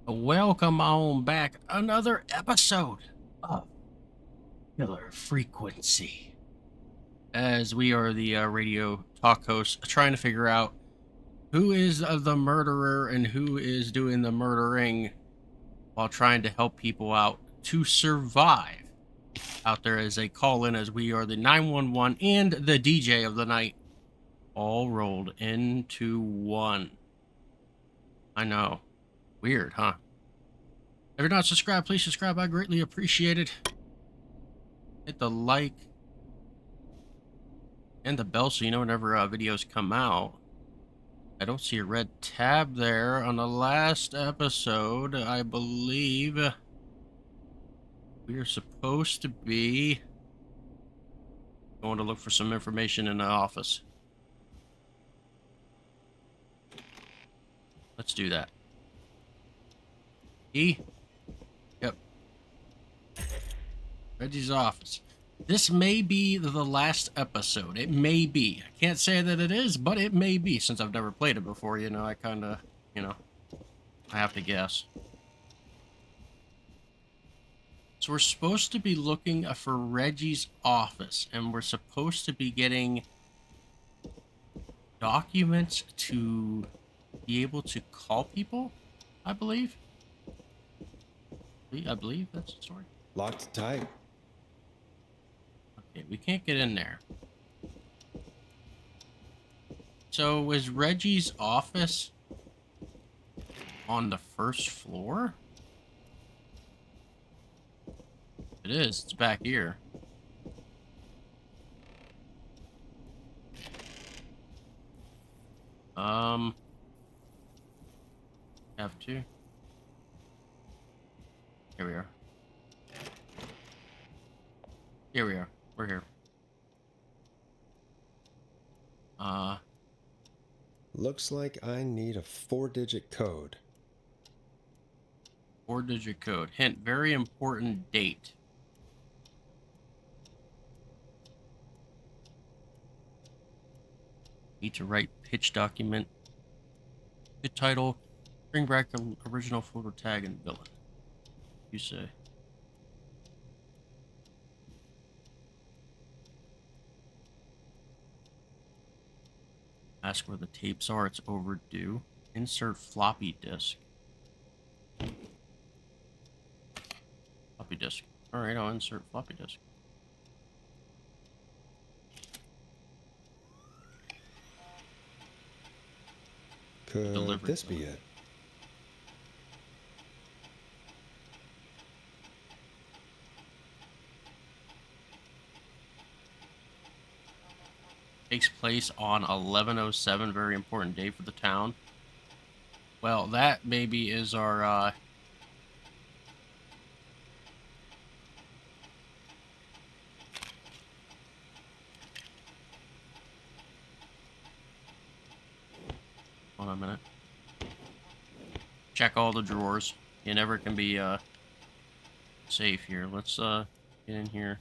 Welcome on back. Another episode of Killer Frequency. As we are the radio talk hosts trying to figure out who is the murderer and who is doing the murdering while trying to help people out to survive out there as they call in, as we are the 911 and the DJ of the night all rolled into one. I know. Weird, huh? If you're not subscribed, please subscribe. I greatly appreciate it. Hit the like and the bell so you know whenever videos come out. I don't see a red tab there. On the last episode, I believe we are supposed to be going to look for some information in the office. Let's do that. E? Yep. Reggie's office. This may be the last episode. It may be. I can't say that it is, but it may be. Since I've never played it before, you know, I kind of, I have to guess. So we're supposed to be looking for Reggie's office, and we're supposed to be getting documents to be able to call people, I believe. I believe that's the story. Locked tight. Okay, we can't get in there. So is Reggie's office on the first floor? It is. It's back here. Have to. Here we are. Here we are. We're here. Looks like I need a 4-digit code. 4-digit code. Hint, very important date. Need to write pitch document. Good title. Bring back the original photo tag and villain. You say. Ask where the tapes are. It's overdue. Insert floppy disk. Floppy disk. Alright, I'll insert floppy disk. Could this be it? Takes place on 11/07, very important day for the town. Well, that maybe is our hold on a minute. Check all the drawers. You never can be safe here. Let's get in here.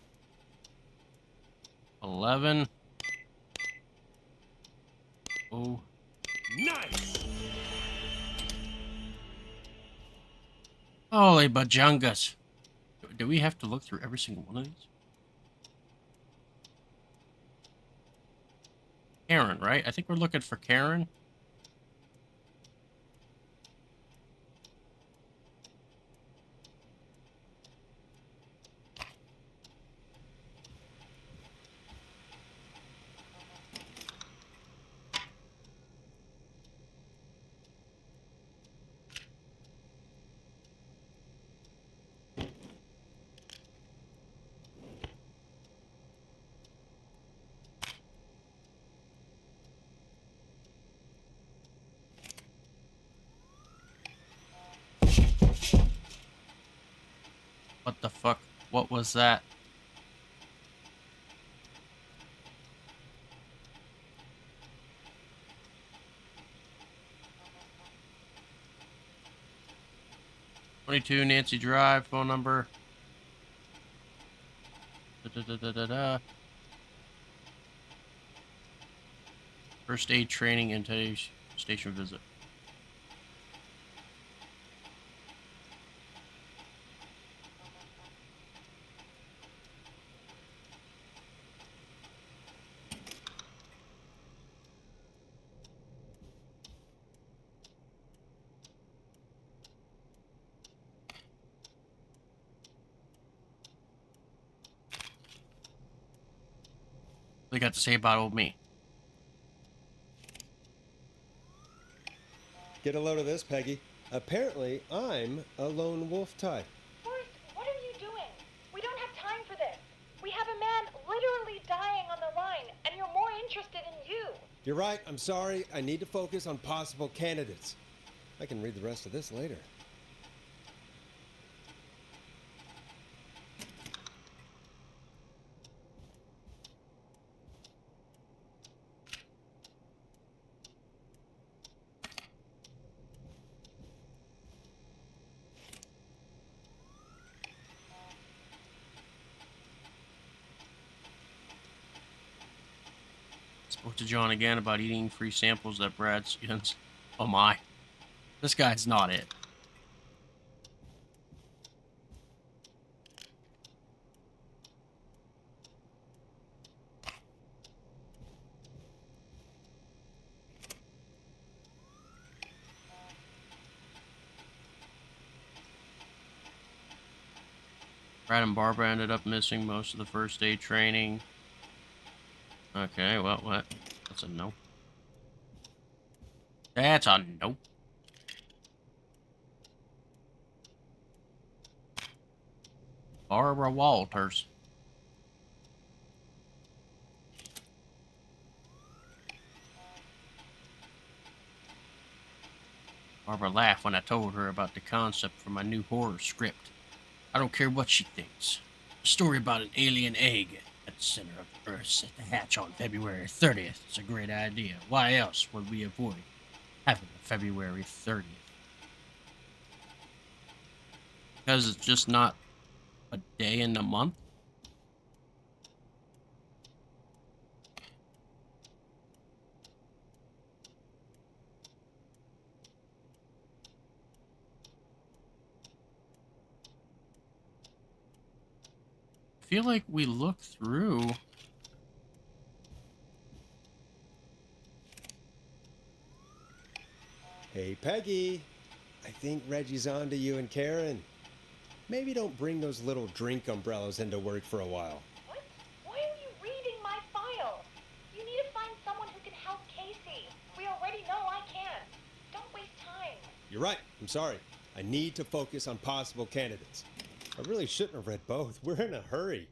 11. Oh, nice! Holy bajungas. Do we have to look through every single one of these? Karen, right? I think we're looking for Karen. What the fuck? What was that? #22 Nancy Drive, phone number. Da-da-da-da-da-da. First aid training and today's station visit. They got to say about old me. Get a load of this, Peggy. Apparently, I'm a lone wolf type. Forrest, what are you doing? We don't have time for this. We have a man literally dying on the line, and you're more interested in you. You're right. I'm sorry. I need to focus on possible candidates. I can read the rest of this later. Spoke to John again about eating free samples that Brad skins. Oh my. This guy's not it. Brad and Barbara ended up missing most of the first aid training. Okay, well, what? That's a no. That's a no. Barbara Walters. Barbara laughed when I told her about the concept for my new horror script. I don't care what she thinks. A story about an alien egg at the center of the Earth set to hatch on February 30th. It's a great idea. Why else would we avoid having a February 30th? Because it's just not a day in the month? I feel like we look through. Hey, Peggy. I think Reggie's on to you and Karen. Maybe don't bring those little drink umbrellas into work for a while. What? Why are you reading my file? You need to find someone who can help Casey. We already know I can't. Don't waste time. You're right. I'm sorry. I need to focus on possible candidates. I really shouldn't have read both. We're in a hurry.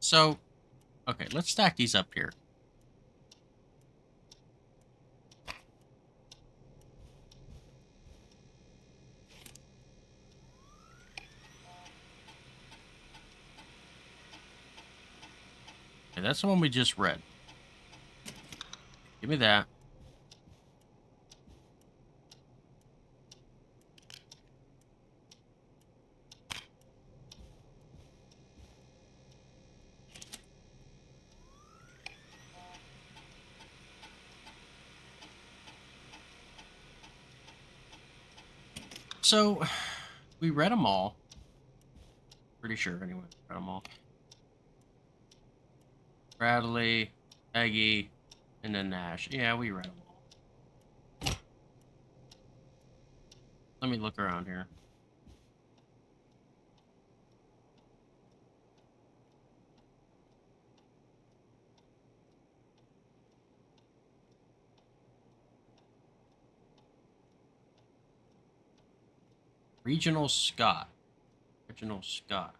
So, okay, let's stack these up here. Okay, that's the one we just read. Give me that. So, we read them all. Pretty sure, anyway. Read them all. Bradley, Peggy, and then Nash. Yeah, we read them all. Let me look around here. Regional Scott. Regional Scott.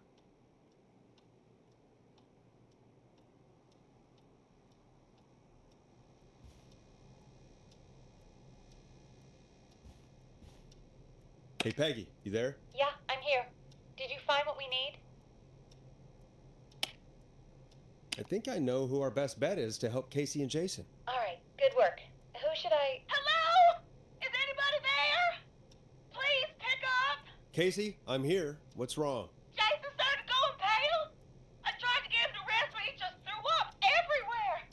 Hey, Peggy, you there? Yeah, I'm here. Did you find what we need? I think I know who our best bet is to help Casey and Jason. All right, good work. Who should I... Hello? Is anybody there? Please pick up. Casey, I'm here. What's wrong? Jason started going pale. I tried to get him to rest, but he just threw up everywhere.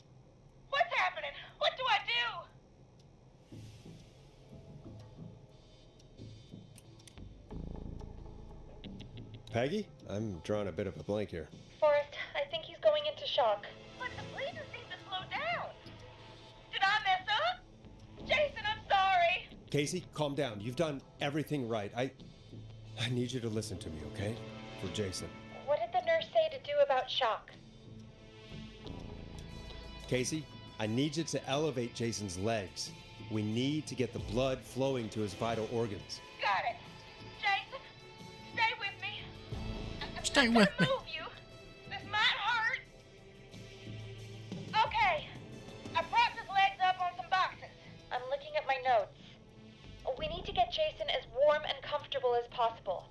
What's happening? What do I do? Peggy? I'm drawing a bit of a blank here. Forrest, I think he's going into shock. But the bleeding seems to slow down. Did I mess up? Jason, I'm sorry. Casey, calm down. You've done everything right. I need you to listen to me, okay? For Jason. What did the nurse say to do about shock? Casey, I need you to elevate Jason's legs. We need to get the blood flowing to his vital organs. Got it. Jason, stay with me. Stay with me. Move you. This might hurt. Okay. I propped his legs up on some boxes. I'm looking at my notes. We need to get Jason as warm and comfortable as possible.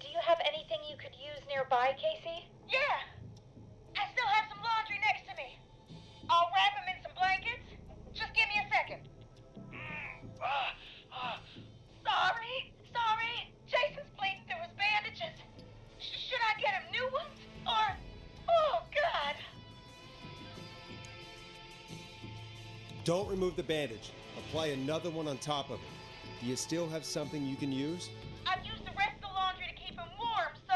Do you have anything you could use nearby, Casey? Yeah. I still have some laundry next to me. I'll wrap him in some blankets. Just give me a second. Sorry. Jason's bleeding through his bandages. Should I get him new ones? Or... Oh, God. Don't remove the bandage. Apply another one on top of it. Do you still have something you can use? I've used the rest of the laundry to keep him warm, so...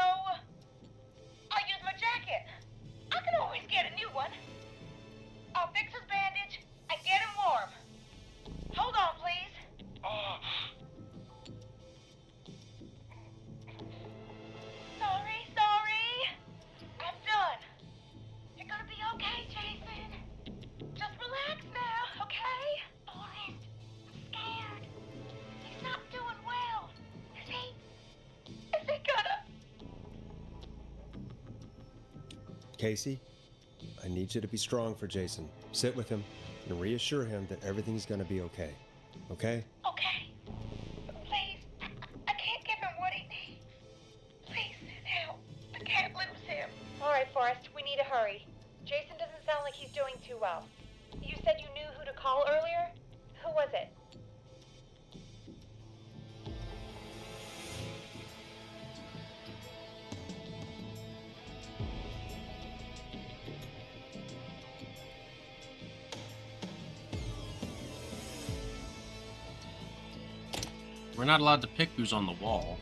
I'll use my jacket. I can always get a new one. I'll fix his bandage and get him warm. Hold on, please. Sorry. I'm done. You're gonna be okay, Jason. Just relax now, okay? Forrest, I'm scared. He's not doing well. Is he gonna... Casey, I need you to be strong for Jason. Sit with him and reassure him that everything's gonna be okay. Okay? Okay. Please, I can't give him what he needs. Please, help. I can't lose him. All right, Forrest, we need to hurry. Jason doesn't sound like he's doing too well. You said you knew who to call earlier? Who was it? We're not allowed to pick who's on the wall.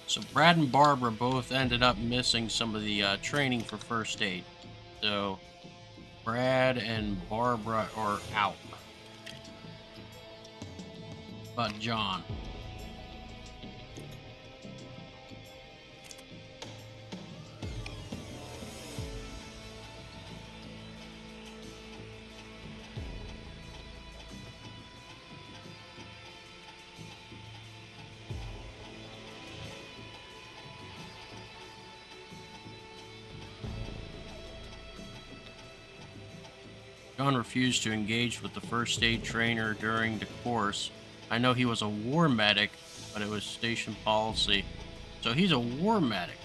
So Brad and Barbara both ended up missing some of the training for first aid. So Brad and Barbara are out. But John. John refused to engage with the first aid trainer during the course. I know he was a war medic, but it was station policy. So he's a war medic.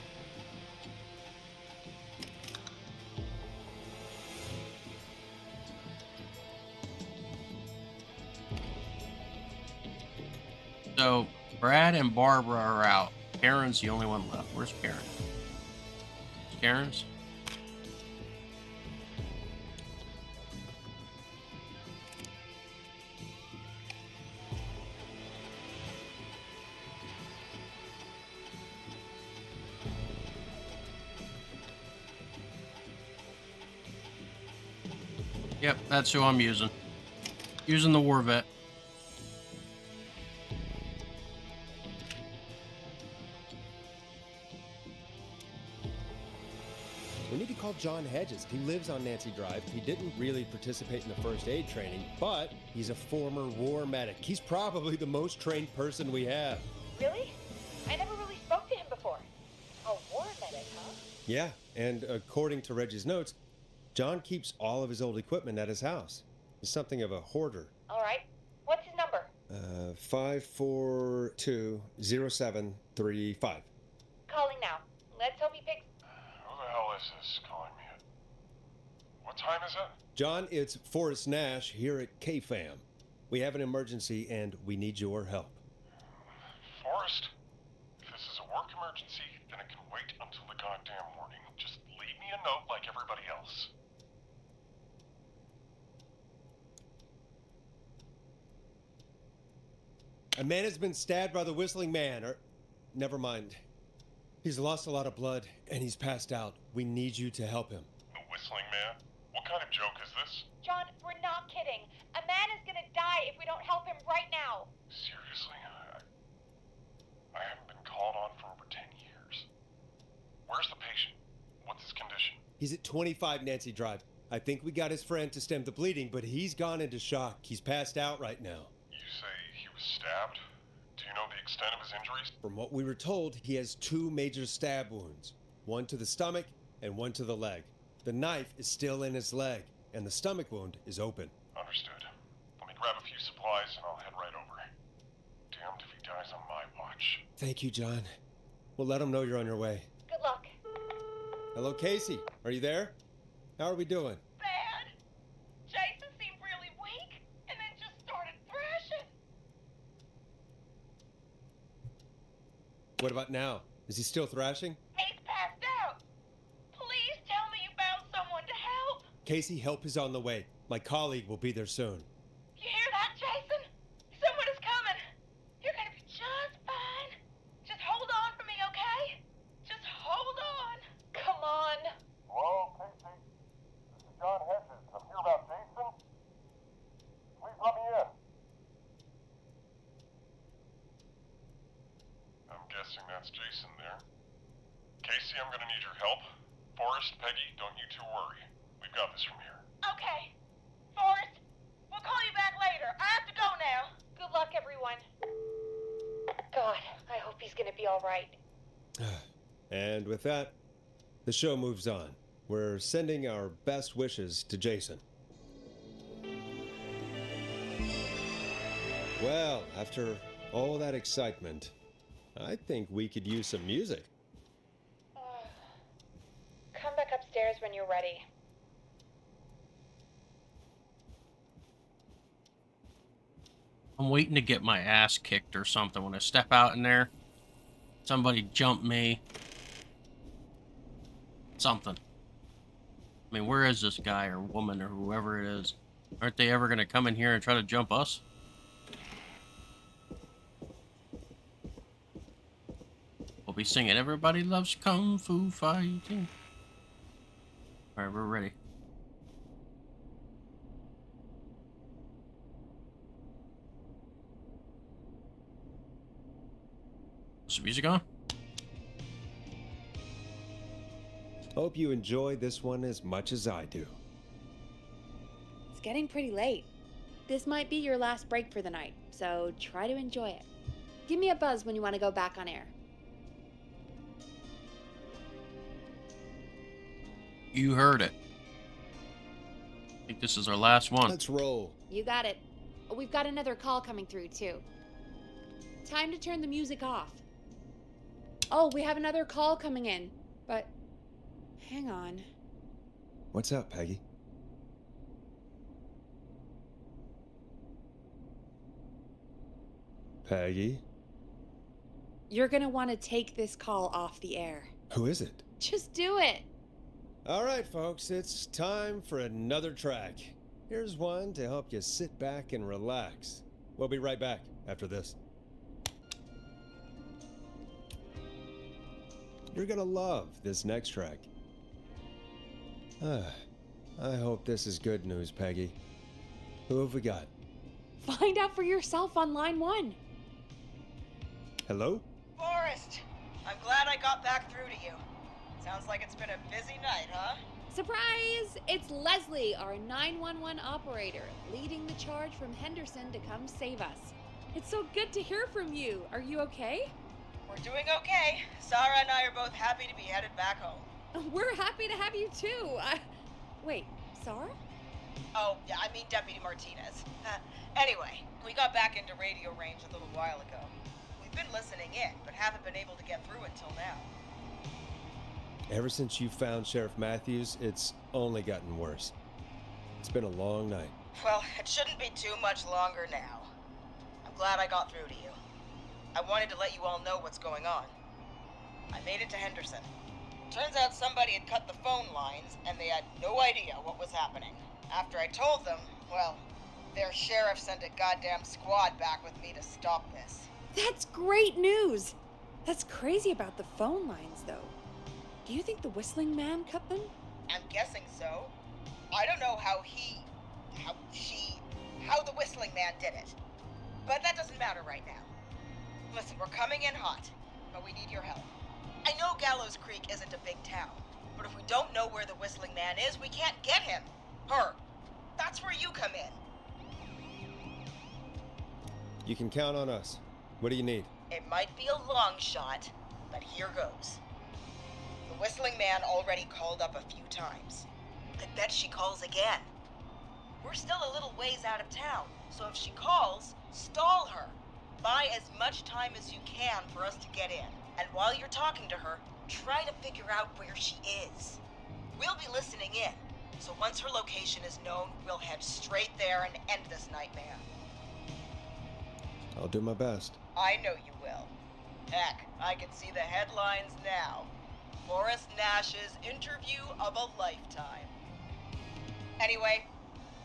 So Brad and Barbara are out. Karen's the only one left. Where's Karen? Karen's? Yep, that's who I'm using. Using the war vet. We need to call John Hedges. He lives on Nancy Drive. He didn't really participate in the first aid training, but he's a former war medic. He's probably the most trained person we have. Really? I never really spoke to him before. A war medic, huh? Yeah, and according to Reggie's notes, John keeps all of his old equipment at his house. He's something of a hoarder. All right. What's his number? 5420735. Calling now. Let's hope he picks... Who the hell is this calling me at? What time is it? John, it's Forrest Nash here at KFAM. We have an emergency and we need your help. Forrest? If this is a work emergency, then it can wait until the goddamn morning. Just leave me a note like everybody else. A man has been stabbed by the Whistling Man, or... Never mind. He's lost a lot of blood, and he's passed out. We need you to help him. The Whistling Man? What kind of joke is this? John, we're not kidding. A man is gonna die if we don't help him right now. Seriously? I haven't been called on for over 10 years. Where's the patient? What's his condition? He's at 25 Nancy Drive. I think we got his friend to stem the bleeding, but he's gone into shock. He's passed out right now. You say he was stabbed? Do you know the extent of his injuries? From what we were told, he has 2 major stab wounds. One to the stomach and one to the leg. The knife is still in his leg, and the stomach wound is open. Understood. Let me grab a few supplies and I'll head right over. Damned if he dies on my watch. Thank you, John. We'll let him know you're on your way. Good luck. Hello, Casey. Are you there? How are we doing? Bad. Jason seemed really weak and then just started thrashing. What about now? Is he still thrashing? He's passed out. Please tell me you found someone to help. Casey, help is on the way. My colleague will be there soon. You hear that, Jason? Someone is coming. You're gonna be just fine. Just hold on for me, okay? Just hold on. Come on. Hello, Casey. This is John Hedges. I'm here about Jason. Please let me in. I'm guessing that's Jason there. Casey, I'm gonna need your help. Forrest, Peggy, don't you two worry. We've got this from here. Okay. Forrest, we'll call you back later. I have to go now. Good luck, everyone. God, I hope he's gonna be all right. And with that, the show moves on. We're sending our best wishes to Jason. Well, after all that excitement, I think we could use some music. Come back upstairs when you're ready. I'm waiting to get my ass kicked or something. When I step out in there, somebody jump me. Something. I mean, where is this guy or woman or whoever it is? Aren't they ever going to come in here and try to jump us? We'll be singing Everybody Loves Kung Fu Fighting. Alright, we're ready. Is the music on? Hope you enjoy this one as much as I do. It's getting pretty late. This might be your last break for the night, so try to enjoy it. Give me a buzz when you want to go back on air. You heard it. I think this is our last one. Let's roll. You got it. We've got another call coming through, too. Time to turn the music off. Oh, we have another call coming in, but hang on. What's up, Peggy? Peggy? You're gonna want to take this call off the air. Who is it? Just do it. All right, folks, it's time for another track. Here's one to help you sit back and relax. We'll be right back after this. You're gonna love this next track. I hope this is good news, Peggy. Who have we got? Find out for yourself on line 1. Hello? Forrest, I'm glad I got back through to you. Sounds like it's been a busy night, huh? Surprise! It's Leslie, our 911 operator, leading the charge from Henderson to come save us. It's so good to hear from you. Are you okay? We're doing okay. Sarah and I are both happy to be headed back home. We're happy to have you too. Wait, Sarah? Oh, yeah, I mean Deputy Martinez. Anyway, we got back into radio range a little while ago. We've been listening in, but haven't been able to get through until now. Ever since you found Sheriff Matthews, it's only gotten worse. It's been a long night. Well, it shouldn't be too much longer now. I'm glad I got through to you. I wanted to let you all know what's going on. I made it to Henderson. Turns out somebody had cut the phone lines, and they had no idea what was happening. After I told them, well, their sheriff sent a goddamn squad back with me to stop this. That's great news. That's crazy about the phone lines, though. Do you think the Whistling Man cut them? I'm guessing so. I don't know how the Whistling Man did it. But that doesn't matter right now. Listen, we're coming in hot, but we need your help. I know Gallows Creek isn't a big town, but if we don't know where the Whistling Man is, we can't get him. Her. That's where you come in. You can count on us. What do you need? It might be a long shot, but here goes. The Whistling Man already called up a few times. I bet she calls again. We're still a little ways out of town, so if she calls, stall her. Buy as much time as you can for us to get in. And while you're talking to her, try to figure out where she is. We'll be listening in, so once her location is known, we'll head straight there and end this nightmare. I'll do my best. I know you will. Heck, I can see the headlines now. Forrest Nash's interview of a lifetime. Anyway,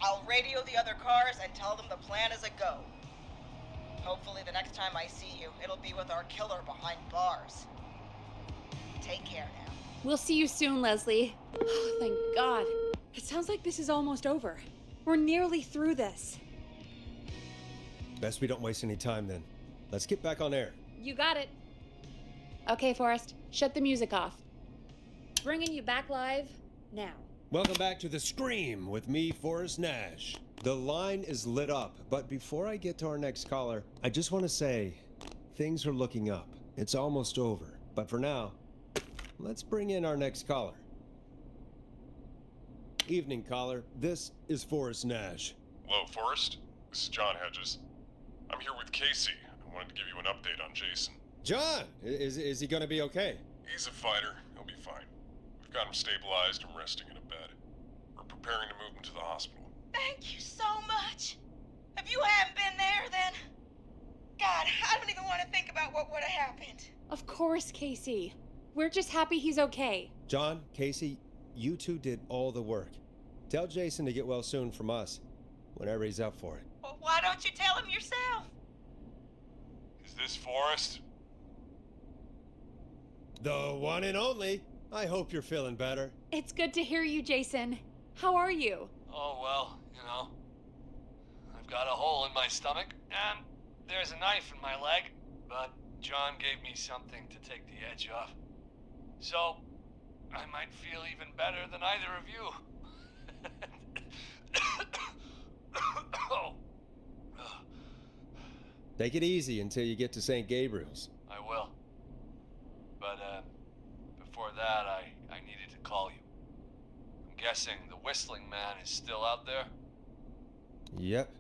I'll radio the other cars and tell them the plan is a go. Hopefully the next time I see you, it'll be with our killer behind bars. Take care now. We'll see you soon, Leslie. Oh, thank God. It sounds like this is almost over. We're nearly through this. Best we don't waste any time then. Let's get back on air. You got it. Okay, Forrest, shut the music off. Bringing you back live now. Welcome back to The Scream with me, Forrest Nash. The line is lit up, but before I get to our next caller, I just want to say, things are looking up. It's almost over. But for now, let's bring in our next caller. Evening, caller. This is Forrest Nash. Hello, Forrest. This is John Hedges. I'm here with Casey. I wanted to give you an update on Jason. John, is he going to be okay? He's a fighter. He'll be fine. We've got him stabilized and resting in a bed. We're preparing to move him to the hospital. Thank you so much. If you hadn't been there, then... God, I don't even want to think about what would have happened. Of course, Casey. We're just happy he's okay. John, Casey, you two did all the work. Tell Jason to get well soon from us, whenever he's up for it. Well, why don't you tell him yourself? Is this Forrest? The one and only. I hope you're feeling better. It's good to hear you, Jason. How are you? Oh, well, you know, I've got a hole in my stomach, and there's a knife in my leg, but John gave me something to take the edge off. So, I might feel even better than either of you. Oh. Take it easy until you get to St. Gabriel's. I will. But, before that, I needed to call you. I'm guessing the Whistling Man is still out there? Yep.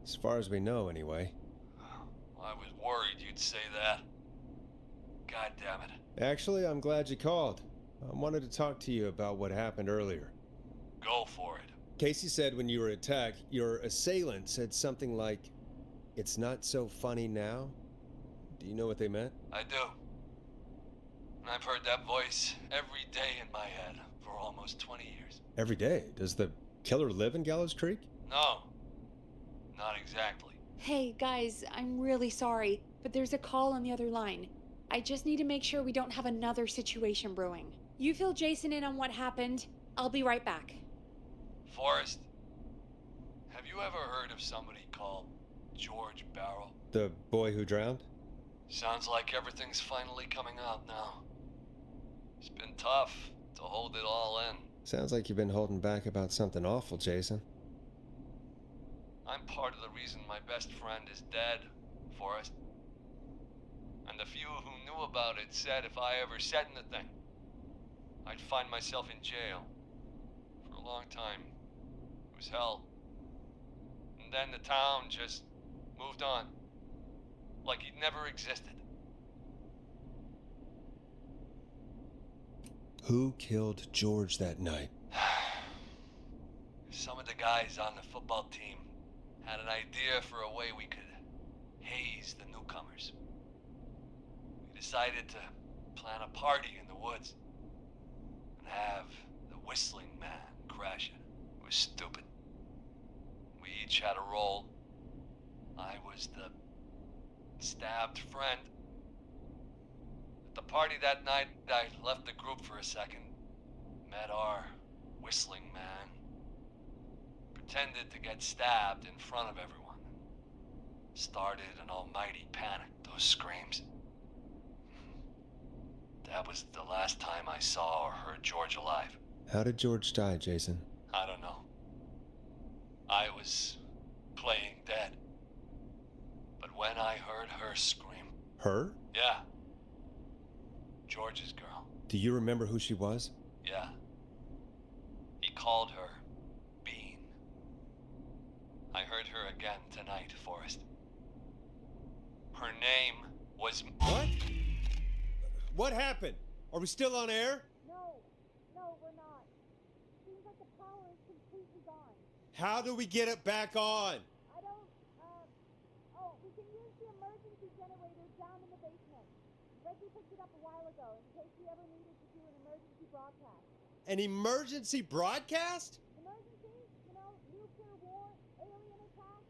As far as we know, anyway. I was worried you'd say that. God damn it. Actually, I'm glad you called. I wanted to talk to you about what happened earlier. Go for it. Casey said when you were attacked, your assailant said something like, "It's not so funny now." Do you know what they meant? I do. And I've heard that voice every day in my head for almost 20 years. Every day? Does the killer live in Gallows Creek? No, not exactly. Hey, guys, I'm really sorry, but there's a call on the other line. I just need to make sure we don't have another situation brewing. You fill Jason in on what happened. I'll be right back. Forrest, have you ever heard of somebody called George Barrow? The boy who drowned? Sounds like everything's finally coming out now. It's been tough to hold it all in. Sounds like you've been holding back about something awful, Jason. I'm part of the reason my best friend is dead, Forrest. And the few who knew about it said if I ever said anything, I'd find myself in jail. For a long time. It was hell. And then the town just moved on. Like he'd never existed. Who killed George that night? Some of the guys on the football team had an idea for a way we could haze the newcomers. We decided to plan a party in the woods and have the Whistling Man crash it. It was stupid. We each had a role. I was the stabbed friend. At the party that night, I left the group for a second, met our Whistling Man, pretended to get stabbed in front of everyone. Started an almighty panic, those screams. That was the last time I saw or heard George alive. How did George die, Jason? I don't know. I was playing dead. But when I heard her scream... Her? Yeah. George's girl. Do you remember who she was? Yeah. He called her Bean. I heard her again tonight, Forrest. Her name was... What? What happened? Are we still on air? No, we're not. Seems like the power is completely gone. How do we get it back on? I don't, we can use the emergency generator down in the basement. Reggie picked it up a while ago in case we ever needed to do an emergency broadcast. An emergency broadcast? Emergency? You know, nuclear war, alien attack,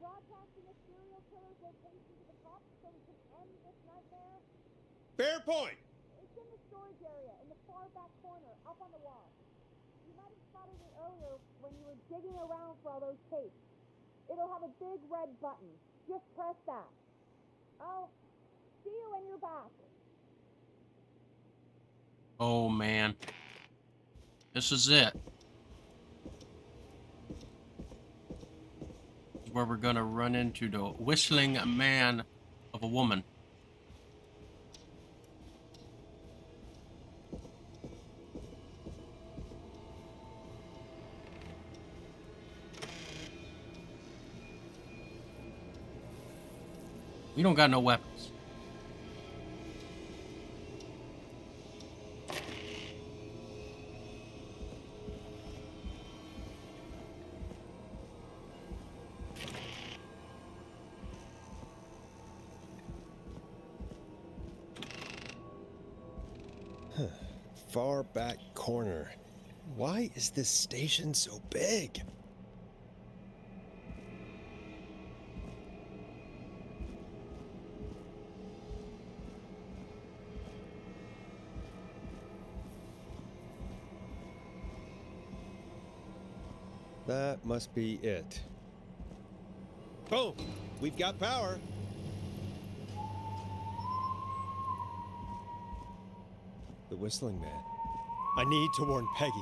broadcasting a serial killer's location to the cops so we can end this nightmare. Fair point. It's in the storage area in the far back corner, up on the wall. You might have spotted it earlier when you were digging around for all those tapes. It'll have a big red button. Just press that. I'll see you when you're back. Oh man. This is it. Where we're gonna run into the Whistling Man of a woman. We don't got no weapons. Far back corner. Why is this station so big? That must be it. Boom! We've got power. The Whistling Man. I need to warn Peggy.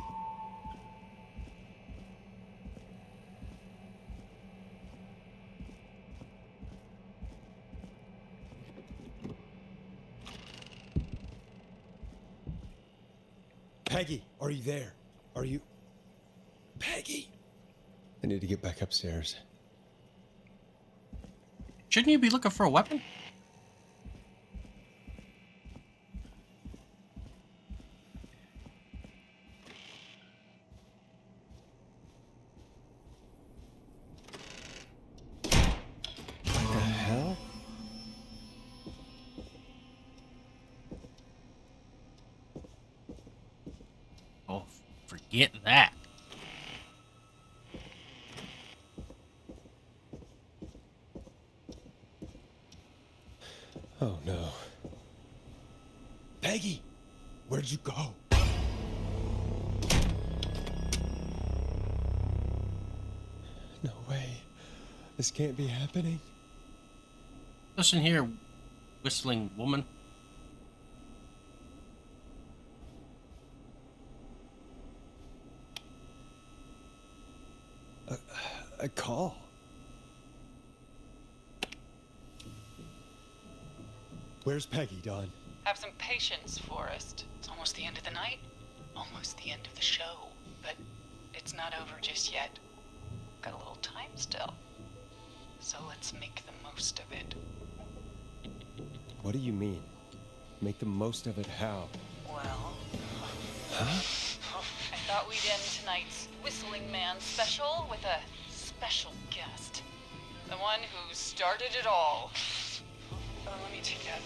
Peggy, are you there? Are you... Peggy? I need to get back upstairs. Shouldn't you be looking for a weapon? What the hell? Oh, forget that. Oh no. Peggy, where'd you go? No way. This can't be happening. Listen here, Whistling woman. A call? Where's Peggy, Don? Have some patience, Forrest. It's almost the end of the night. Almost the end of the show. But it's not over just yet. Got a little time still. So let's make the most of it. What do you mean? Make the most of it how? Well, Huh? I thought we'd end tonight's Whistling Man special with a special guest. The one who started it all. Let me take that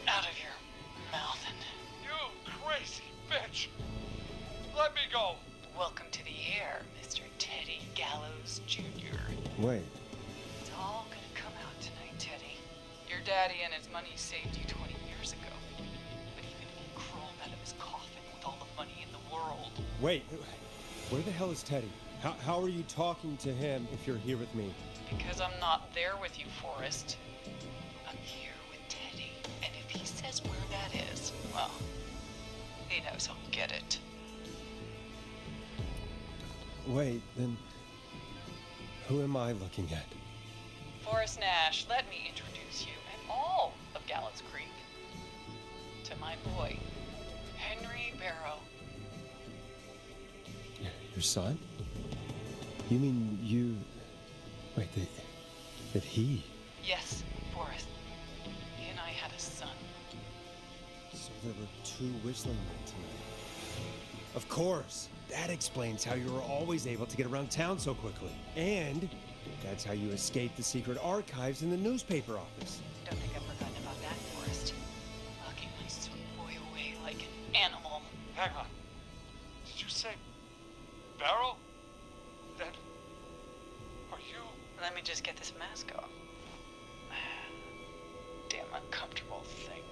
out of your mouth and You crazy bitch! Let me go! welcome to the air, Mr. Teddy Gallows Jr. Wait, It's all gonna come out tonight, Teddy. Your daddy and his money saved you 20 years ago. But even if he crawled out of his coffin with all the money in the world, wait. Where the hell is Teddy? How are you talking to him if you're here with me? because I'm not there with you, Forrest, I'm here with Teddy. And if he says where that is, well, he knows he'll get it. Wait, then who am I looking at? Forrest Nash, let me introduce you and all of Gallows Creek to my boy, Henry Barrow. Your son? You mean you... Wait, that he... Yes, Forrest. He and I had a son. So there were two whistling men tonight. Of course! That explains how you were always able to get around town so quickly. And that's how you escaped the secret archives in the newspaper office. Don't think I've forgotten about that, Forrest. Locking my sweet boy away like an animal. Hang on. Did you say Barrow? Then are you? Let me just get this mask off. Damn uncomfortable thing.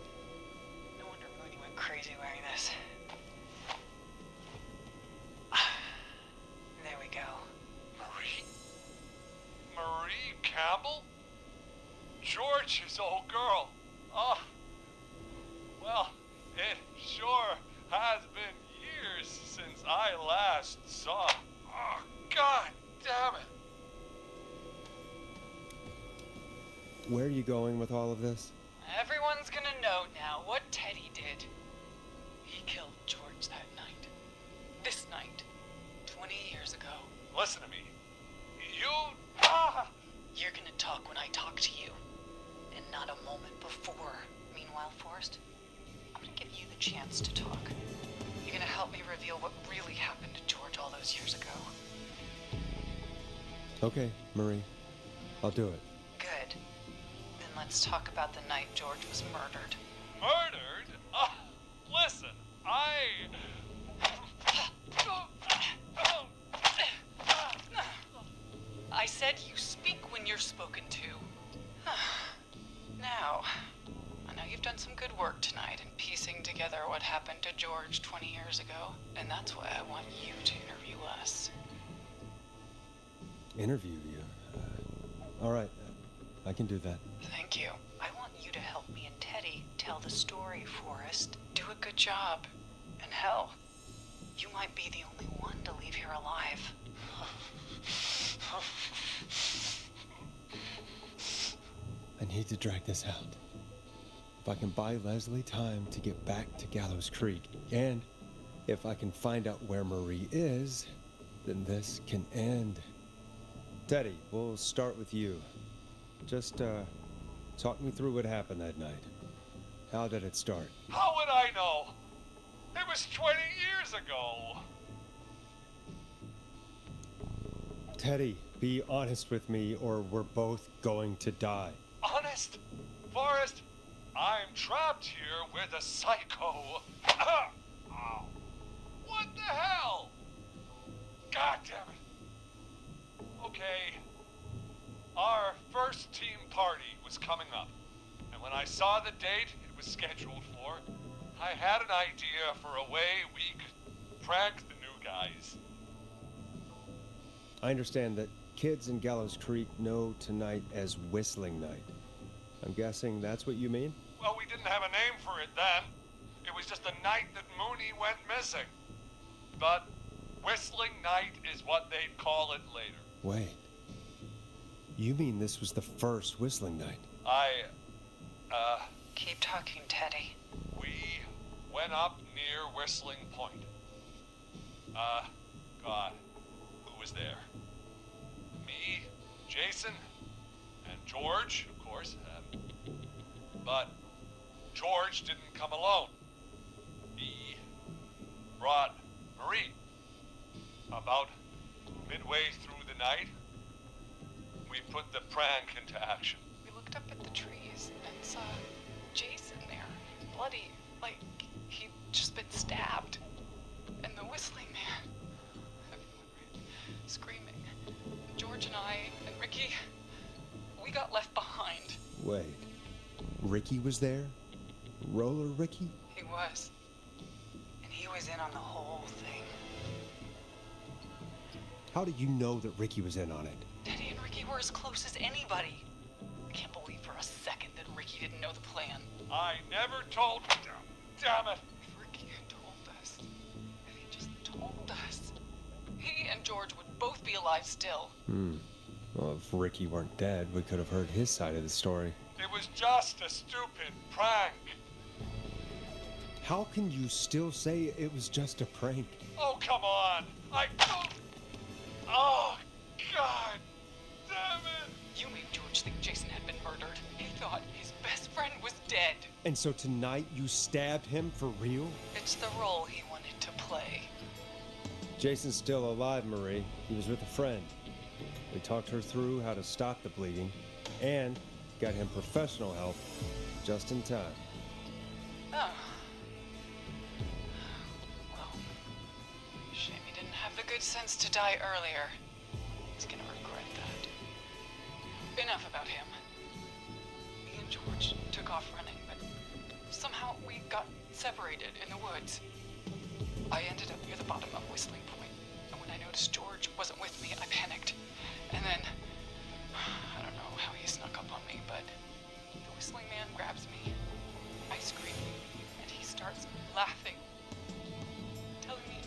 No wonder Mooney went crazy wearing this. There we go. Marie? Marie Campbell? George's old girl. Oh. Well, it sure has been years since I last saw. Oh, God damn it. Where are you going with all of this? Everyone's gonna know now what Teddy did. He killed George that night. This night. 20 years ago. Listen to me. You. You're gonna talk when I talk to you. And not a moment before. Meanwhile, Forrest, I'm gonna give you the chance to talk. You're gonna help me reveal what really happened to George all those years ago. Okay, Marie. I'll do it. Good. Then let's talk about the night George was murdered. Murdered? Listen, I said you speak when you're spoken to. Now, I know you've done some good work tonight in piecing together what happened to George 20 years ago, and that's why I want you to interview us. Interview you? All right. I can do that. Thank you. I want you to help me and Teddy tell the story, Forrest. Do a good job. And hell, you might be the only one to leave here alive. I need to drag this out. If I can buy Leslie time to get back to Gallows Creek, and if I can find out where Marie is, then this can end. Teddy, we'll start with you. Just, talk me through what happened that night. How did it start? how would I know? It was 20 years ago. Teddy, be honest with me or we're both going to die. Honest? Forrest, I'm trapped here with a psycho. Ow. What the hell? God damn it. Okay. Our first team party was coming up. And when I saw the date it was scheduled for, I had an idea for a way we could prank the new guys. I understand that kids in Gallows Creek know tonight as Whistling Night. I'm guessing that's what you mean? Well, we didn't have a name for it then. It was just the night that Mooney went missing. But Whistling Night is what they'd call it later. Wait. You mean this was the first whistling night? Keep talking, Teddy. We went up near Whistling Point. God, who was there? Me, Jason, and George, of course. But George didn't come alone. He brought Marie. About midway through the night, we put the prank into action. We looked up at the trees and saw Jason there, bloody, like he'd just been stabbed. And the whistling man, screaming. George and I and Ricky, we got left behind. Wait. Ricky was there? Roller Ricky? He was. And he was in on the whole thing. How do you know that Ricky was in on it? Teddy and Ricky were as close as anybody. I can't believe for a second that Ricky didn't know the plan. I never told... Damn it! If Ricky had told us, if he just told us, he and George would both be alive still. Well, if Ricky weren't dead, we could have heard his side of the story. It was just a stupid prank. How can you still say it was just a prank? Oh, come on! Oh, God! Damn it! You made George think Jason had been murdered. He thought his best friend was dead. And so tonight you stabbed him for real? It's the role he wanted to play. Jason's still alive, Marie. He was with a friend. We talked her through how to stop the bleeding and got him professional help just in time. Oh. Well, shame he didn't have the good sense to die earlier. He's gonna regret that. Enough about him. Me and George took off running, but somehow we got separated in the woods. I ended up near the bottom of Whistling Point, and when I noticed George wasn't with me, I panicked. And then, I don't know how he snuck up on me, but the whistling man grabs me. I scream, and he starts laughing, telling me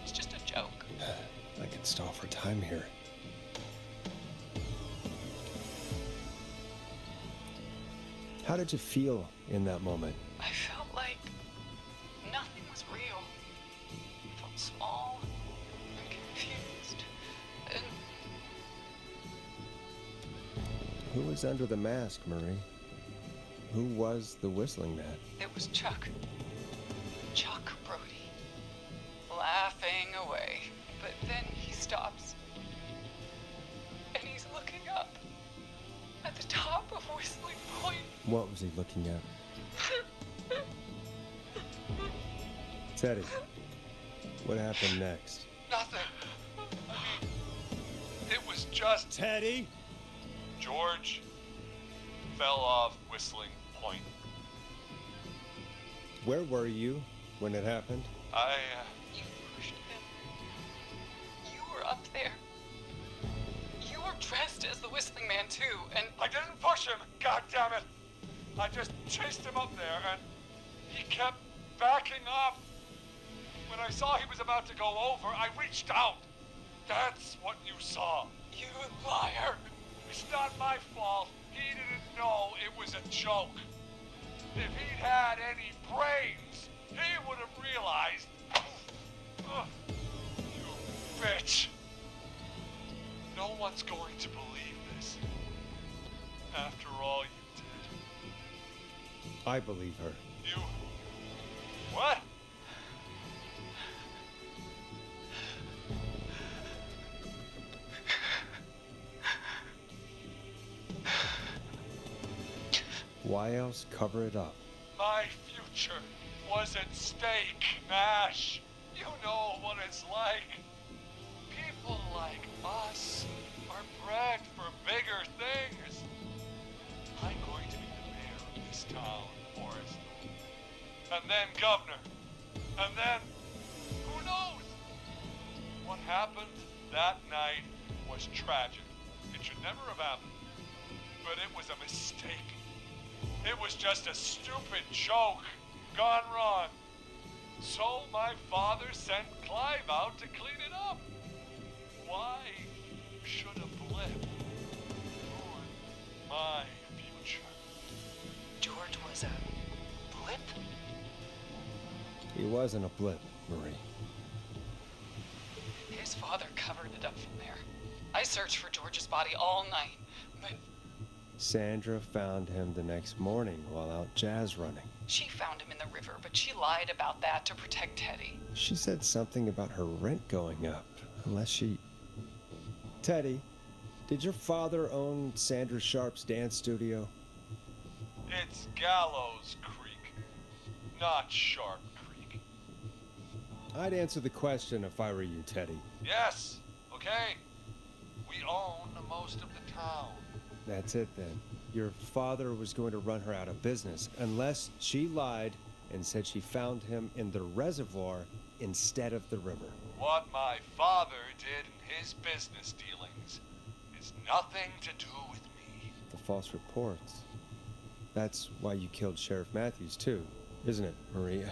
it's just a joke. I could stall for time here. How did you feel in that moment? I felt like nothing was real. I felt small and confused, and Who was under the mask, Marie? Who was the whistling man? it was Chuck. Chuck Brody. Laughing away. But then he stops. And he's looking up. At the top of Whistling Point. What was he looking at? Teddy, what happened next? Nothing. I mean, it was just... Teddy! George fell off Whistling Point. Where were you when it happened? You pushed him. You were up there. You were dressed as the Whistling Man too, and I didn't push him, God damn it! I just chased him up there, and he kept backing up. When I saw he was about to go over, I reached out. That's what you saw. you liar. It's not my fault. He didn't know it was a joke. If he'd had any brains, he would have realized. Ugh, you bitch. No one's going to believe this. After all you did. I believe her. You... What? Why else cover it up? My future was at stake, Nash. You know what it's like. People like us are bred for bigger things. I'm going to be the mayor of this town, Forrest. And then governor. And then, who knows? What happened that night was tragic. It should never have happened. But it was a mistake. It was just a stupid joke gone wrong. So my father sent Clive out to clean it up. Why should a blip my future. George was a blip? He wasn't a blip, Marie. His father covered it up from there. I searched for George's body all night, but Sandra found him the next morning while out jazz running. she found him in the river, but she lied about that to protect Teddy. She said something about her rent going up, unless she... Teddy, did your father own Sandra Sharp's dance studio? It's Gallows Creek, not Sharp Creek. I'd answer the question if I were you, Teddy. Yes, okay. We own most of the town. That's it then. Your father was going to run her out of business unless she lied and said she found him in the reservoir instead of the river. What my father did in his business dealings is nothing to do with me. The false reports. That's why you killed Sheriff Matthews too, isn't it, Maria?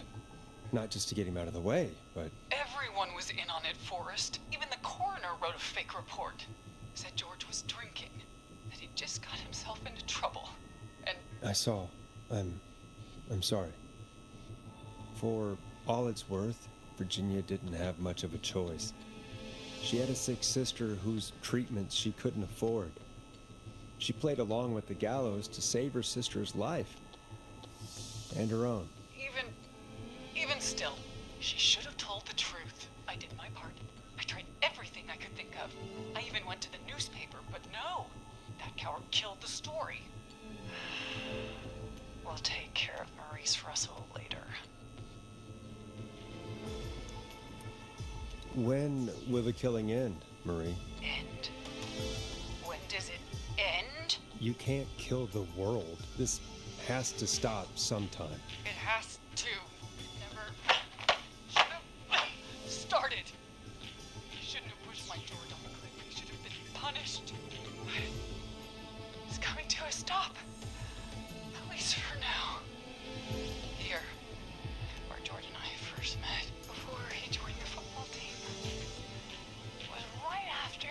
Not just to get him out of the way, but... Everyone was in on it, Forrest. Even the coroner wrote a fake report. Said George was drinking, that he'd just got himself into trouble. And I saw. I'm sorry. For all it's worth, Virginia didn't have much of a choice. She had a sick sister whose treatments she couldn't afford. She played along with the gallows to save her sister's life. And her own. even still, she should have told the truth. I did my part. I tried everything I could think of. I even went to the newspaper, but no. That coward killed the story. We'll take care of Maurice Russell later. When will the killing end, Marie? End? When does it end? You can't kill the world. This has to stop sometime. It has to. It never should have started. He shouldn't have pushed my George off the cliff. He should have been punished. It's coming to a stop. At least for now. Here, where George and I first met, before he joined the football team. It was right after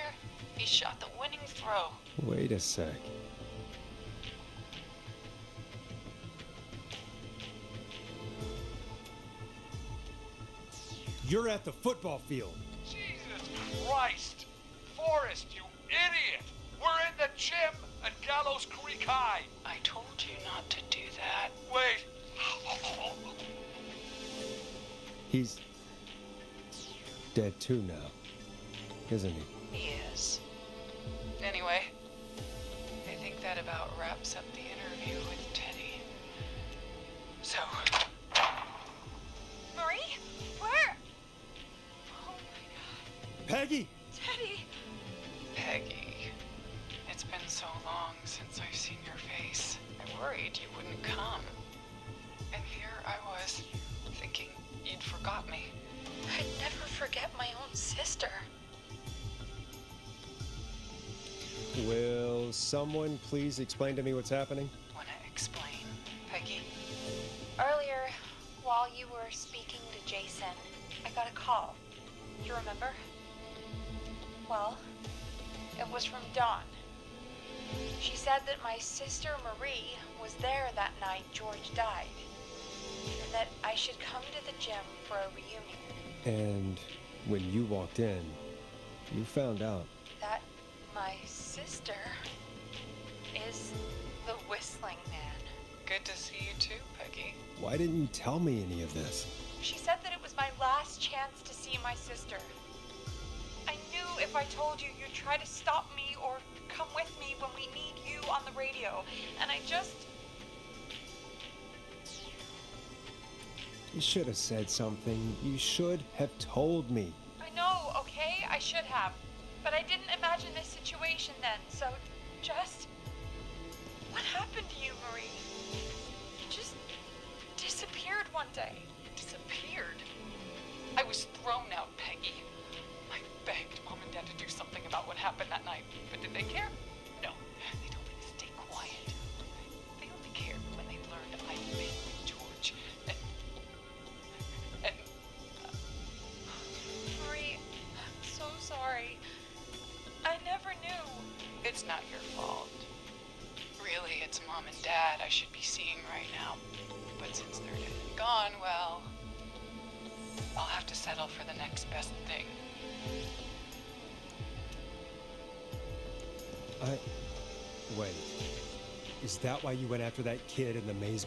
he shot the winning throw. Wait a sec. You're at the football field. Jesus Christ! Forrest, you idiot! We're in the gym at Gallows Creek High! I told you not to do that. Wait! He's dead too now, isn't he? He is. Anyway, I think that about wraps up the interview with Teddy. So... Marie? Where? Oh my god. Peggy! Teddy! Peggy, it's been so long since I've seen your face. I worried you wouldn't come. And here I was, thinking you'd forgot me. I'd never forget my own sister. Will someone please explain to me what's happening? Wanna explain, Peggy? Earlier, while you were speaking to Jason, I got a call. You remember? Well, it was from Dawn. She said that my sister Marie was there that night George died, and that I should come to the gym for a reunion. And when you walked in, you found out. That my sister is the Whistling Man. Good to see you too, Peggy. Why didn't you tell me any of this? She said that it was my last chance to see my sister. I knew if I told you, you'd try to stop me or come with me when we need you on the radio. And I just... You should have said something. You should have told me. I know, okay? I should have. But I didn't imagine this situation then, so just... What happened to you, Marie? You just disappeared one day. Disappeared. I was thrown out, Peggy. I begged Mom and Dad to do something about what happened that night, but did they care? No, they told me to stay quiet. They only cared when they learned I'd been with George. And Marie, I'm so sorry. I never knew. it's not your fault. Really, it's Mom and Dad I should be seeing right now. But since they're dead and gone, well, I'll have to settle for the next best thing. Wait. Is that why you went after that kid in the maze?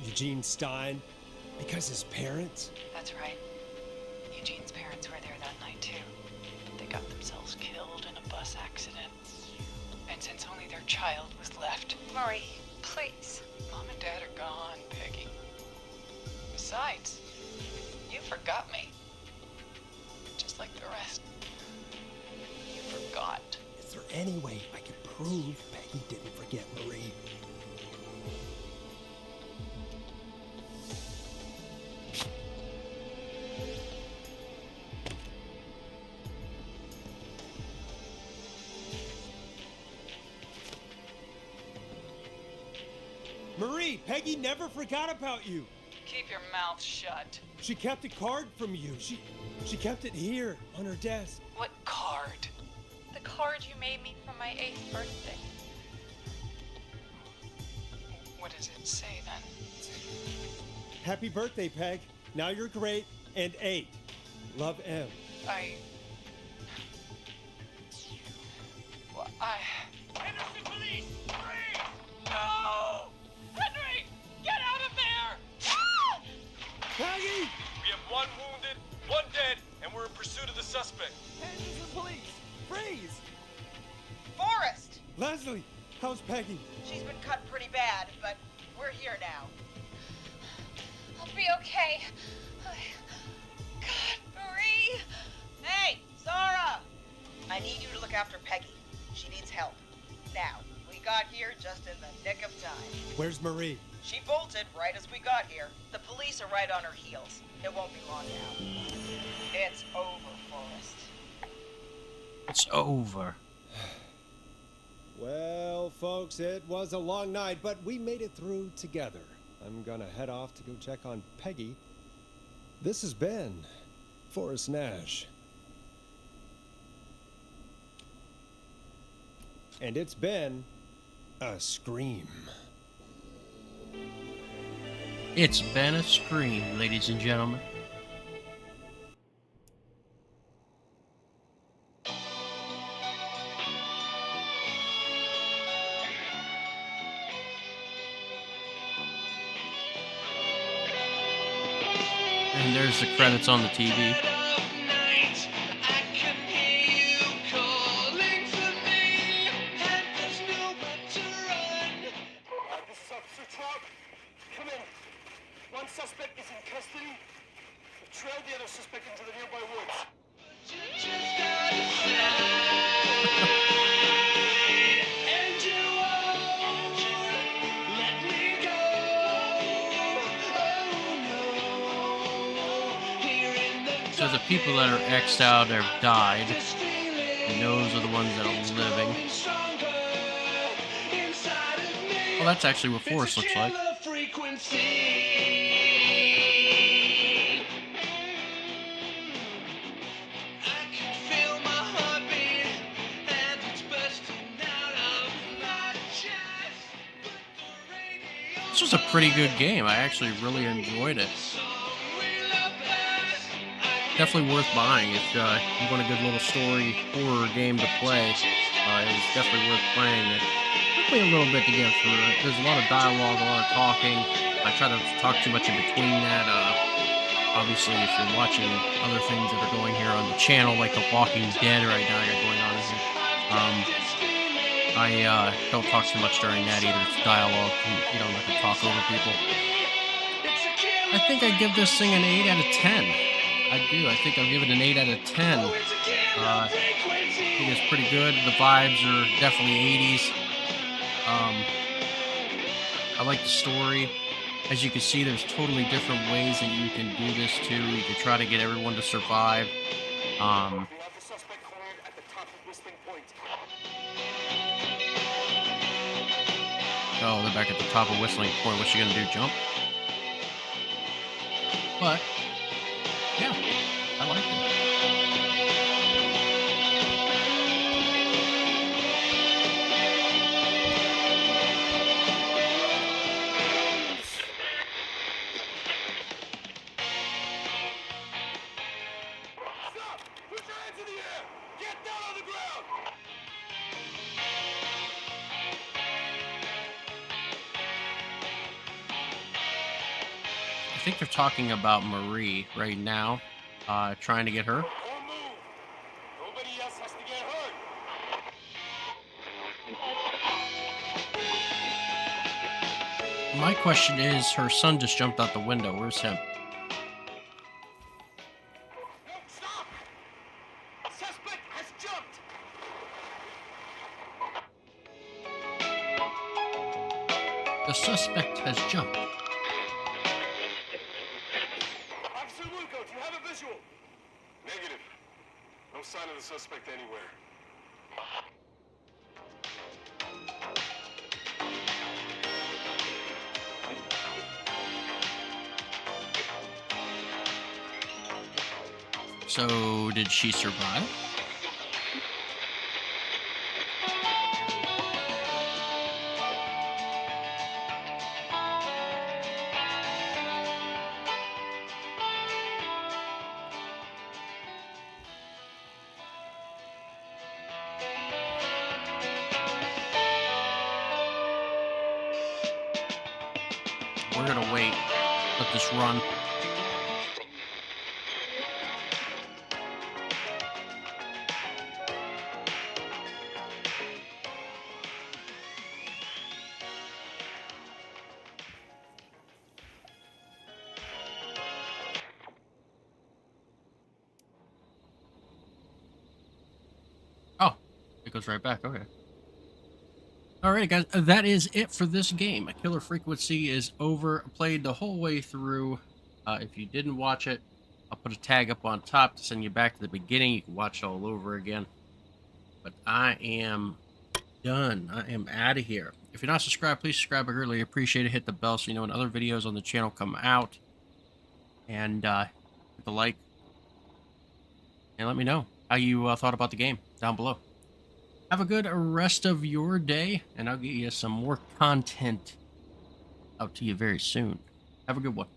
Eugene Stein? Because his parents? That's right. Eugene's parents were there that night, too. They got themselves killed in a bus accident. And since only their child was left... Marie, please. Mom and Dad are gone, Peggy. Besides, you forgot me. Just like the rest. You forgot. Is there any way I can prove Peggy didn't forget Marie? Marie, Peggy never forgot about you. Keep your mouth shut. She kept a card from you. She kept it here on her desk. What card? The card you made me for my 8th birthday. What does it say then? Happy birthday, Peg. Now you're great and 8. Love, M. Henderson police! Freeze! No! Henry! Get out of there! Ah! Peggy! We have 1 wounded, 1 dead, and we're in pursuit of the suspect. Henderson police! Freeze! Forrest! Leslie, how's Peggy? She's been cut pretty bad, but we're here now. I'll be okay. God, Marie! Hey, Zara! I need you to look after Peggy. She needs help. Now, we got here just in the nick of time. Where's Marie? She bolted right as we got here. The police are right on her heels. It won't be long now. It's over, Forrest. It's over. Well, folks, it was a long night, but we made it through together. I'm gonna head off to go check on Peggy. This has been Forrest Nash. And it's been a scream. It's been a scream, ladies and gentlemen. And there's the credits on the TV. This is Officer Trout. Come in. One suspect is in custody. We've trailed the other suspect into the nearby woods. So the people that are X'd out have died, and those are the ones that are living. Well, that's actually what Forrest looks like. This was a pretty good game. I actually really enjoyed it. Definitely worth buying if you want a good little story horror game to play. It was definitely worth playing it. Took me a little bit to get through it. There's a lot of dialogue, a lot of talking. I try to talk too much in between that. Obviously, if you're watching other things that are going here on the channel, like The Walking Dead right now I got going on here, I don't talk too much during that either. It's dialogue. You don't have to talk over people. I think I give this thing an 8 out of 10. I do. I think I'll give it an 8 out of 10. I think it's pretty good. The vibes are definitely 80s. I like the story. As you can see, there's totally different ways that you can do this too. You can try to get everyone to survive. We have the suspect cornered at the top of Whistling Point. Oh, they're back at the top of Whistling Point. What's she gonna do? Jump? But yeah, I liked it. hands in the air! Get down on the ground! I think they're talking about Marie right now, trying to get her. Don't move! Nobody else has to get hurt! My question is, her son just jumped out the window. Where's him? No, stop! A suspect has jumped! The suspect has jumped. Officer Luco, do you have a visual? Negative. No sign of the suspect anywhere. So, did she survive? We're gonna wait. Let this run. Oh, it goes right back. Okay. Alright, guys, that is it for this game. Killer Frequency is over. Played the whole way through. If you didn't watch it, I'll put a tag up on top to send you back to the beginning. You can watch it all over again. But I am done. I am out of here. If you're not subscribed, please subscribe. I really appreciate it. Hit the bell so you know when other videos on the channel come out. And hit the like. And let me know how you thought about the game down below. Have a good rest of your day, and I'll get you some more content out to you very soon. Have a good one.